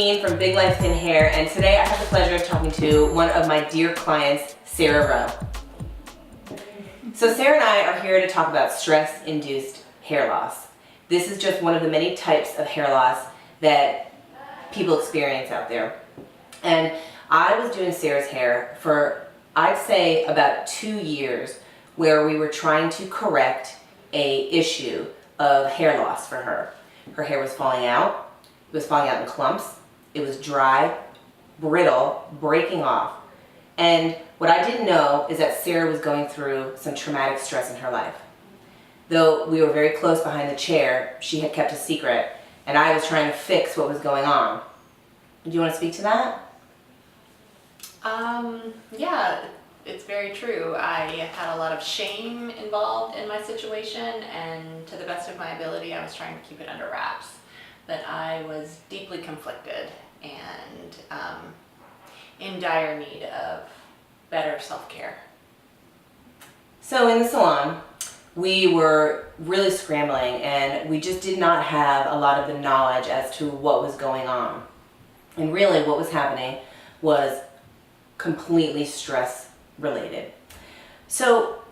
Christine from Big Life Thin Hair, and today I have the pleasure of talking to one of my dear clients, Sarah. So Sarah and I are here to talk about stress-induced hair loss. This is just one of the many types of hair loss that people experience out there. And I was doing Sarah's hair for, I'd say, about 2 years, where we were trying to correct a issue of hair loss for her. Her hair was falling out. It was falling out in clumps. It was dry, brittle, breaking off. And what I didn't know is that Sarah was going through some traumatic stress in her life. Though we were very close behind the chair, she had kept a secret, and I was trying to fix what was going on. Do you want to speak to that? Yeah, it's very true. I had a lot of shame involved in my situation, and to the best of my ability, I was trying to keep it under wraps. But I was deeply conflicted and in dire need of better self-care. So in the salon, we were really scrambling, and we just did not have a lot of the knowledge as to what was going on. And really what was happening was completely stress related. So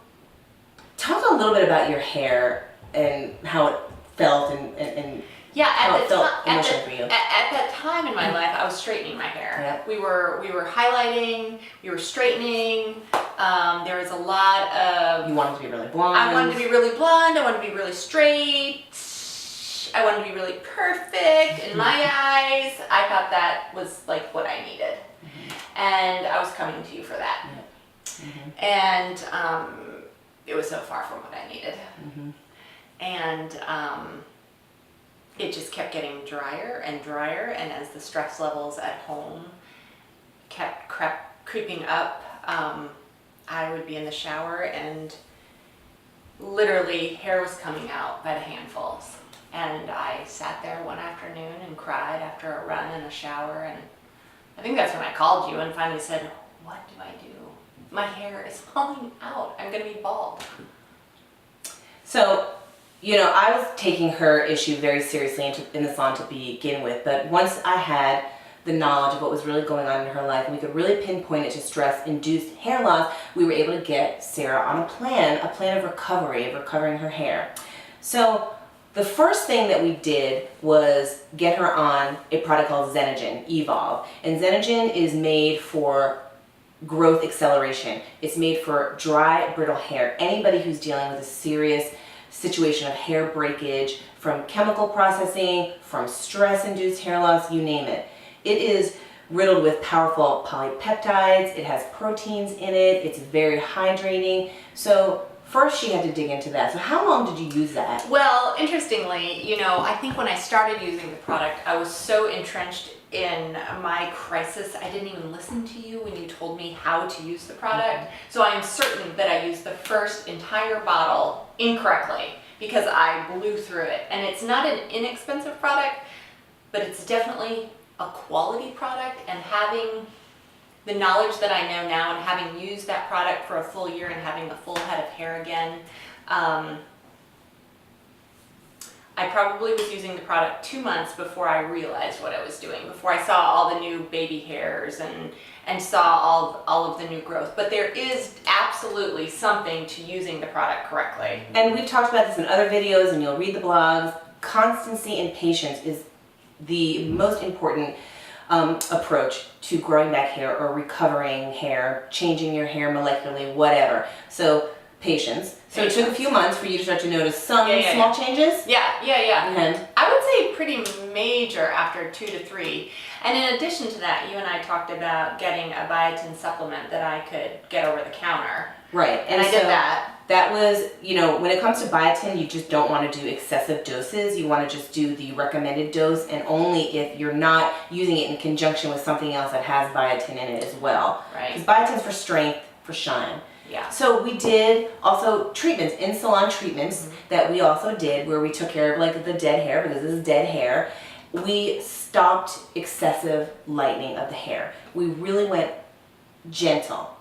talk a little bit about your hair and how it felt and yeah, how it felt emotionally for you. At that time in my life, I was straightening my hair. Yep. We were highlighting, we were straightening. There was a lot of... You wanted to be really blonde. I wanted to be really blonde. I wanted to be really straight. I wanted to be really perfect in my eyes. I thought that was like what I needed. And I was coming to you for that. And it was so far from what I needed. And it just kept getting drier and drier, and as the stress levels at home kept creeping up, I would be in the shower and literally hair was coming out by the handfuls. And I sat there one afternoon and cried after a run in a shower, and I think that's when I called you and finally said, what do I do? My hair is falling out. I'm gonna be bald. So, you know, I was taking her issue very seriously in the salon to begin with, but once I had the knowledge of what was really going on in her life, and we could really pinpoint it to stress-induced hair loss, we were able to get Sarah on a plan of recovery, of recovering her hair. So the first thing that we did was get her on a product called Xenogen Evolve. And Xenogen is made for growth acceleration. It's made for dry, brittle hair. Anybody who's dealing with a serious situation of hair breakage, from chemical processing, from stress-induced hair loss, you name it. It is riddled with powerful polypeptides. It has proteins in it. It's very hydrating. So first she had to dig into that. So how long did you use that? Well, interestingly, you know, I think when I started using the product, I was so entrenched in my crisis, I didn't even listen to you when you told me how to use the product. So I am certain that I used the first entire bottle incorrectly because I blew through it. And it's not an inexpensive product, but it's definitely a quality product, and having the knowledge that I know now and having used that product for a full year and having a full head of hair again, I probably was using the product 2 months before I realized what I was doing, before I saw all the new baby hairs and saw all of the new growth. But there is absolutely something to using the product correctly. And we've talked about this in other videos, and you'll read the blogs. Constancy and patience is the most important approach to growing back hair or recovering hair, changing your hair molecularly, whatever. So patience. So it took a few months for you to start to notice some small changes? Yeah. And I would say pretty major after 2 to 3. And in addition to that, you and I talked about getting a biotin supplement that I could get over the counter. Right. And I did that. That was, you know, when it comes to biotin, you just don't want to do excessive doses. You want to just do the recommended dose, and only if you're not using it in conjunction with something else that has biotin in it as well. Right. Because biotin's for strength, for shine. Yeah. So we did also treatments, in-salon treatments that we also did, where we took care of like the dead hair, because this is dead hair. We stopped excessive lightening of the hair. We really went gentle,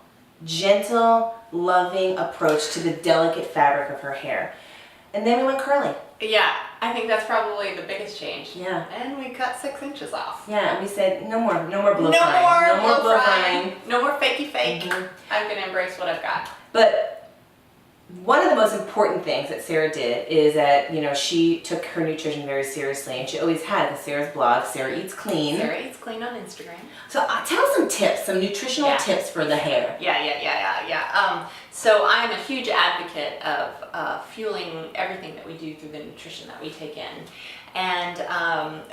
loving approach to the delicate fabric of her hair. And then we went curly. Yeah, I think that's probably the biggest change. Yeah. And we cut 6 inches off. Yeah, and we said no more blow No frying. more No more blow frying. No more fakey fake. Mhm. I'm gonna embrace what I've got. But one of the most important things that Sarah did is that, you know, she took her nutrition very seriously, and she always had the Sarah's blog, Sarah Eats Clean. Sarah Eats Clean on Instagram. So tell us some tips, some nutritional Yeah. tips for the hair. Yeah. So I'm a huge advocate of fueling everything that we do through the nutrition that we take in. And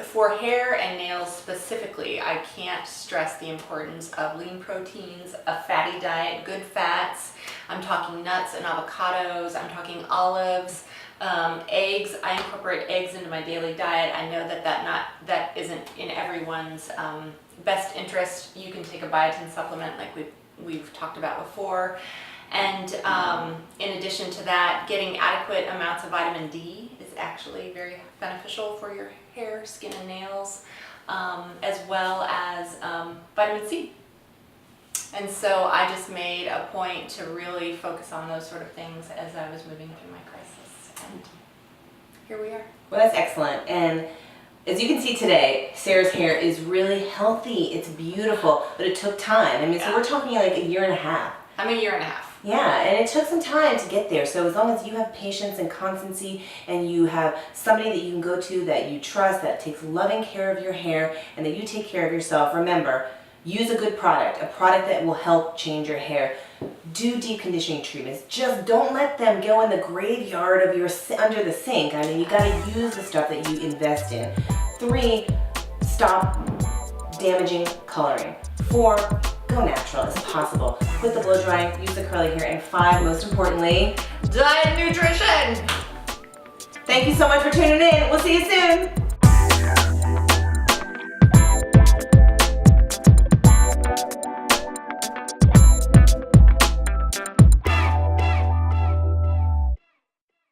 for hair and nails specifically, I can't stress the importance of lean proteins, a fatty diet, good fats. I'm talking nuts and avocados. I'm talking olives, eggs. I incorporate eggs into my daily diet. I know that isn't in everyone's best interest. You can take a biotin supplement like we've talked about before. And in addition to that, getting adequate amounts of vitamin D is actually very beneficial for your hair, skin, and nails, as well as vitamin C. And so I just made a point to really focus on those sort of things as I was moving through my crisis. And here we are. Well, that's excellent. And as you can see today, Sarah's hair is really healthy. It's beautiful, but it took time. I mean, so Yeah. we're talking like a year and a half. I'm a year and a half. Yeah, and it took some time to get there. So as long as you have patience and constancy, and you have somebody that you can go to that you trust, that takes loving care of your hair, and that you take care of yourself, remember, use a good product, a product that will help change your hair. Do deep conditioning treatments. Just don't let them go in the graveyard of your under the sink. I mean, you gotta use the stuff that you invest in. 3, stop damaging coloring. 4, go natural as possible. Quit the blow drying, use the curly hair, and 5, most importantly, Diet and nutrition! thank you so much for tuning in. We'll see you soon.